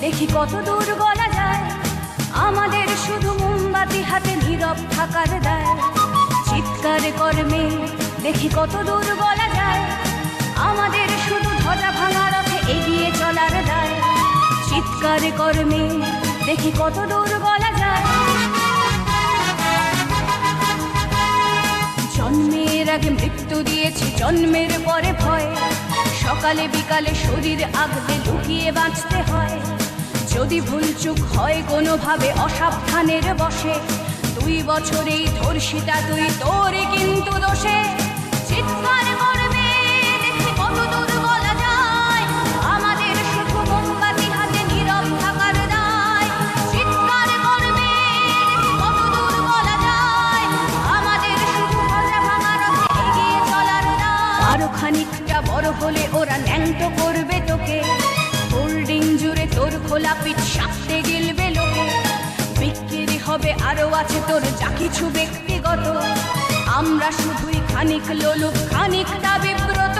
দেখি কত দূর গলা যায়। আমাদের শুধু মোমবাতি হাতে নীরব থাকার দায়। চিৎকার কর্মে দেখি কত দূর গলা যায়। আমাদের শুধু ধ্বজা ভাঙা রথে এগিয়ে চলার দায়। চিৎকার কর্মে দেখি কত দূর গলা যায়। জন্মের আগে মৃত্যু দিয়েছি, জন্মের পরে ভয়। সকালে বিকালে শরীর আগলে লুকিয়ে বাঁচতে হয়। যদি ভুলচুক হয় কোনোভাবে অসাবধানের বশে, 2 বছরেই ধর্ষিতা তুই, তোর কিন্তু দোষে। চিৎকার করবে দেখি কত দূর বলা যায়। আমাদের শুধু মোমবাতি হাতে নীরব থাকার দায়। চিৎকার করবে দেখি কত দূর বলা যায়। আমাদের শুধু ধ্বজা ভাঙা রথে এগিয়ে চলার দায়। আরো খানিকটা বড় হলে ওরা ন্যাংটো করবে তোকে। হোল্ডিং জুড়ে তোর খোলা পিঠ সাপটে গিলবে লোকে। বিক্রি হবে আরো আছে তোর যা কিছু ব্যক্তিগত। আমরা শুধুই খানিক লোলুপ, খানিকটা বিব্রত।